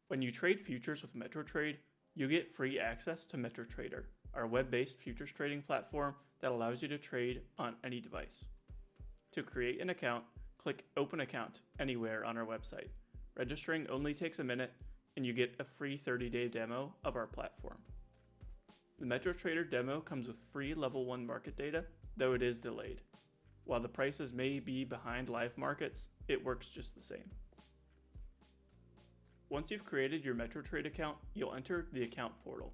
When you trade futures with MetroTrade, you get free access to MetroTrader, our web-based futures trading platform that allows you to trade on any device. To create an account, click Open Account anywhere on our website. Registering only takes a minute, and you get a free 30-day demo of our platform. The MetroTrader demo comes with free Level 1 market data, though it is delayed. While the prices may be behind live markets, it works just the same. Once you've created your MetroTrade account, you'll enter the account portal.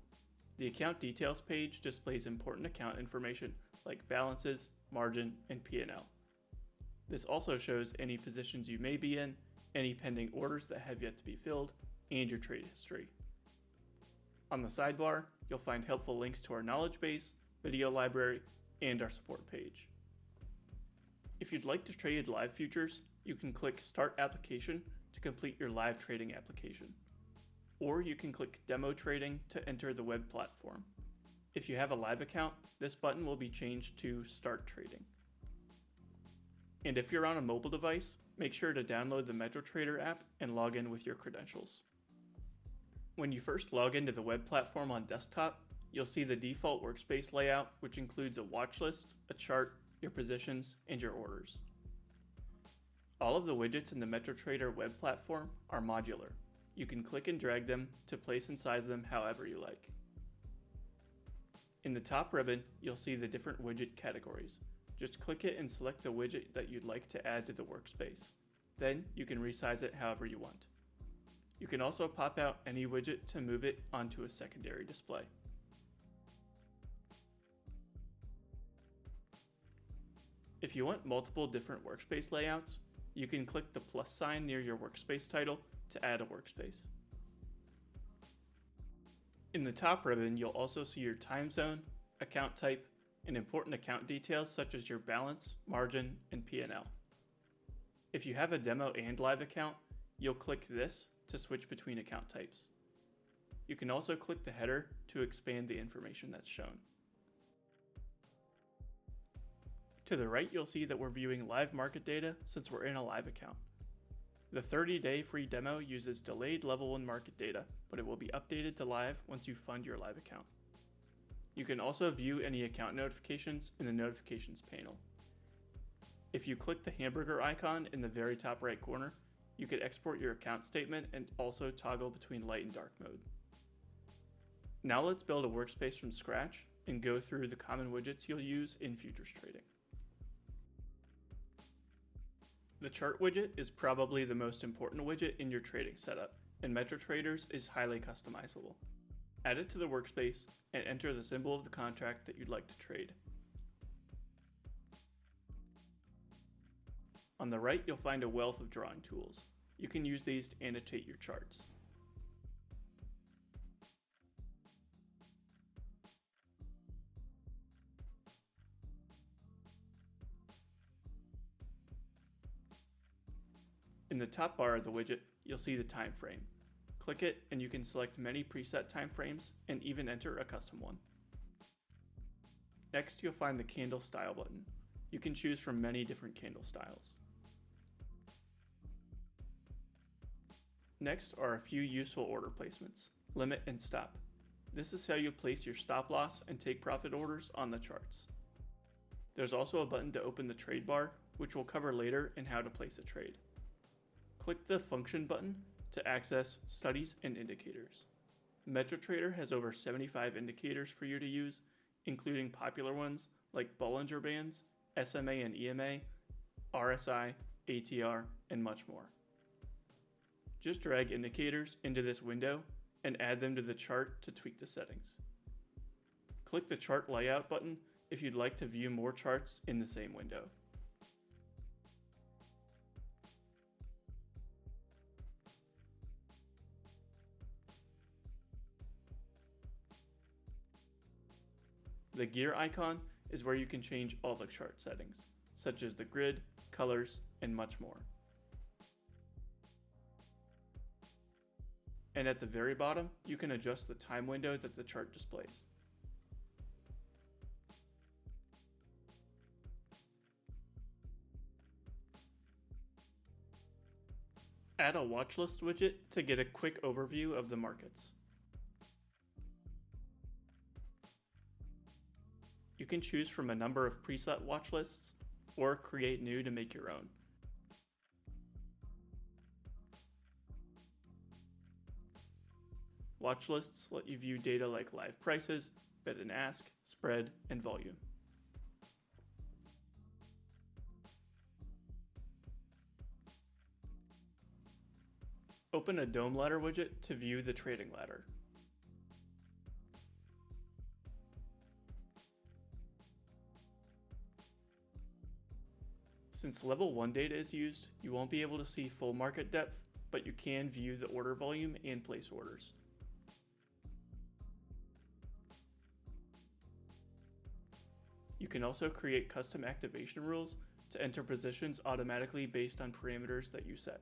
The account details page displays important account information like balances, margin, and P&L. This also shows any positions you may be in, any pending orders that have yet to be filled, and your trade history. On the sidebar, you'll find helpful links to our knowledge base, video library, and our support page. If you'd like to trade live futures, you can click Start Application to complete your live trading application. Or you can click Demo Trading to enter the web platform. If you have a live account, this button will be changed to Start Trading. And if you're on a mobile device, make sure to download the MetroTrader app and log in with your credentials. When you first log into the web platform on desktop, you'll see the default workspace layout, which includes a watch list, a chart, your positions, and your orders. All of the widgets in the MetroTrader web platform are modular. You can click and drag them to place and size them however you like. In the top ribbon, you'll see the different widget categories. Just click it and select the widget that you'd like to add to the workspace. Then you can resize it however you want. You can also pop out any widget to move it onto a secondary display. If you want multiple different workspace layouts, you can click the plus sign near your workspace title to add a workspace. In the top ribbon, you'll also see your time zone, account type, and important account details such as your balance, margin, and P&L. If you have a demo and live account, you'll click this to switch between account types. You can also click the header to expand the information that's shown. To the right, you'll see that we're viewing live market data since we're in a live account. The 30-day free demo uses delayed level 1 market data, but it will be updated to live once you fund your live account. You can also view any account notifications in the notifications panel. If you click the hamburger icon in the very top right corner, you could export your account statement and also toggle between light and dark mode. Now let's build a workspace from scratch and go through the common widgets you'll use in futures trading. The chart widget is probably the most important widget in your trading setup, and MetroTrader's is highly customizable. Add it to the workspace and enter the symbol of the contract that you'd like to trade. On the right, you'll find a wealth of drawing tools. You can use these to annotate your charts. In the top bar of the widget, you'll see the time frame. Click it and you can select many preset time frames and even enter a custom one. Next, you'll find the candle style button. You can choose from many different candle styles. Next are a few useful order placements, limit and stop. This is how you place your stop loss and take profit orders on the charts. There's also a button to open the trade bar, which we'll cover later in how to place a trade. Click the function button to access studies and indicators. MetroTrader has over 75 indicators for you to use, including popular ones like Bollinger Bands, SMA and EMA, RSI, ATR, and much more. Just drag indicators into this window and add them to the chart to tweak the settings. Click the chart layout button if you'd like to view more charts in the same window. The gear icon is where you can change all the chart settings, such as the grid, colors, and much more. And at the very bottom, you can adjust the time window that the chart displays. Add a watch list widget to get a quick overview of the markets. You can choose from a number of preset watch lists or create new to make your own. Watch lists let you view data like live prices, bid and ask, spread, and volume. Open a DOM ladder widget to view the trading ladder. Since level 1 data is used, you won't be able to see full market depth, but you can view the order volume and place orders. You can also create custom activation rules to enter positions automatically based on parameters that you set.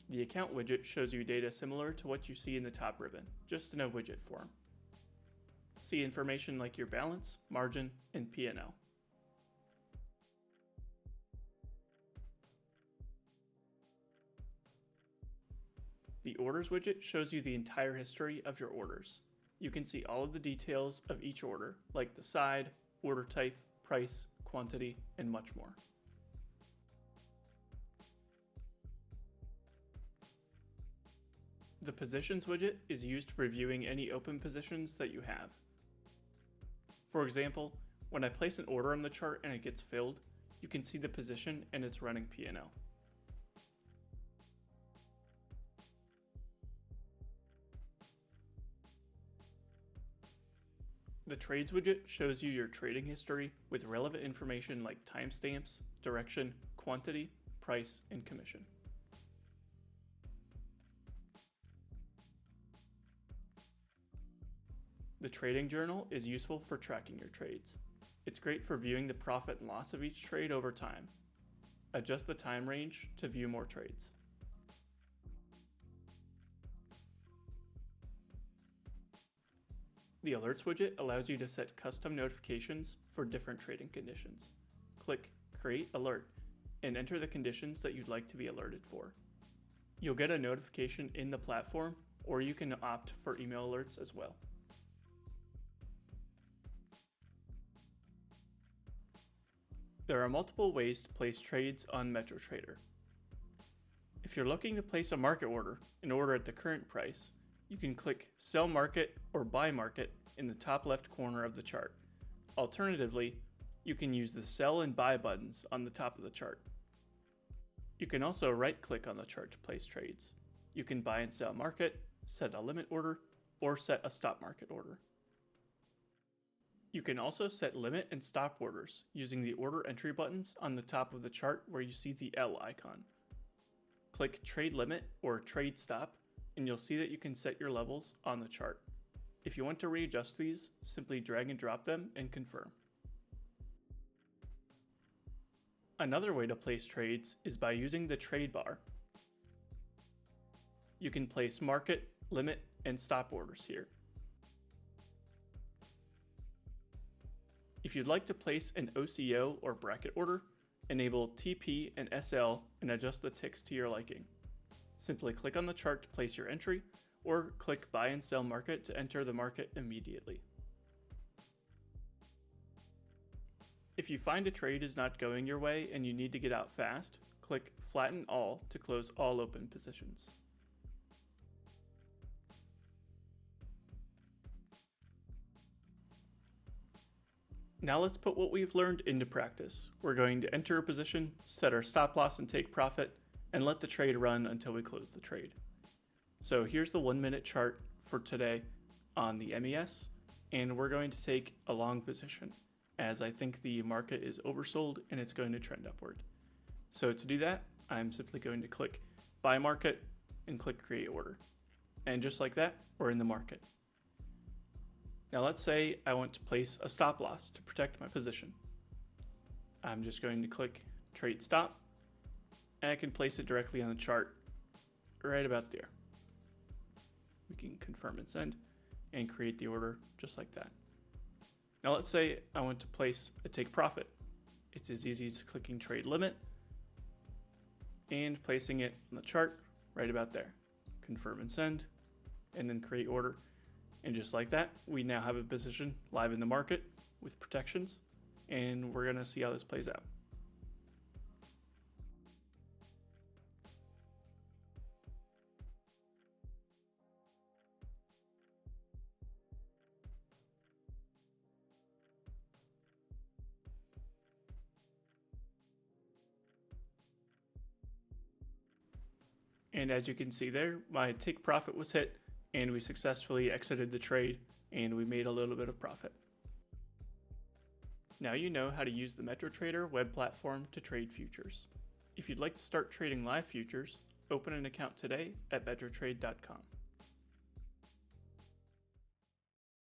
The account widget shows you data similar to what you see in the top ribbon, just in a widget form. See information like your balance, margin, and P&L. The Orders widget shows you the entire history of your orders. You can see all of the details of each order, like the side, order type, price, quantity, and much more. The Positions widget is used for viewing any open positions that you have. For example, when I place an order on the chart and it gets filled, you can see the position and its running P&L. The Trades widget shows you your trading history with relevant information like timestamps, direction, quantity, price, and commission. The Trading Journal is useful for tracking your trades. It's great for viewing the profit and loss of each trade over time. Adjust the time range to view more trades. The Alerts widget allows you to set custom notifications for different trading conditions. Click Create Alert and enter the conditions that you'd like to be alerted for. You'll get a notification in the platform, or you can opt for email alerts as well. There are multiple ways to place trades on MetroTrader. If you're looking to place a market order, an order at the current price, you can click Sell Market or Buy Market in the top left corner of the chart. Alternatively, you can use the Sell and Buy buttons on the top of the chart. You can also right-click on the chart to place trades. You can buy and sell market, set a limit order, or set a stop market order. You can also set limit and stop orders using the order entry buttons on the top of the chart where you see the L icon. Click Trade Limit or Trade Stop and you'll see that you can set your levels on the chart. If you want to readjust these, simply drag and drop them and confirm. Another way to place trades is by using the trade bar. You can place market, limit, and stop orders here. If you'd like to place an OCO or bracket order, enable TP and SL and adjust the ticks to your liking. Simply click on the chart to place your entry, or click Buy and Sell Market to enter the market immediately. If you find a trade is not going your way and you need to get out fast, click Flatten All to close all open positions. Now let's put what we've learned into practice. We're going to enter a position, set our stop loss and take profit, and let the trade run until we close the trade. So here's the 1-minute chart for today on the MES, and we're going to take a long position as I think the market is oversold and it's going to trend upward. So to do that, I'm simply going to click Buy Market and click Create Order. And just like that, we're in the market. Now let's say I want to place a stop loss to protect my position. I'm just going to click Trade Stop, and I can place it directly on the chart right about there. We can confirm and send and create the order just like that. Now let's say I want to place a take profit. It's as easy as clicking trade limit and placing it on the chart right about there. Confirm and send, and then create order. And just like that, we now have a position live in the market with protections, and we're gonna see how this plays out. And as you can see there, my take profit was hit, and we successfully exited the trade, and we made a little bit of profit. Now you know how to use the MetroTrader web platform to trade futures. If you'd like to start trading live futures, open an account today at MetroTrade.com.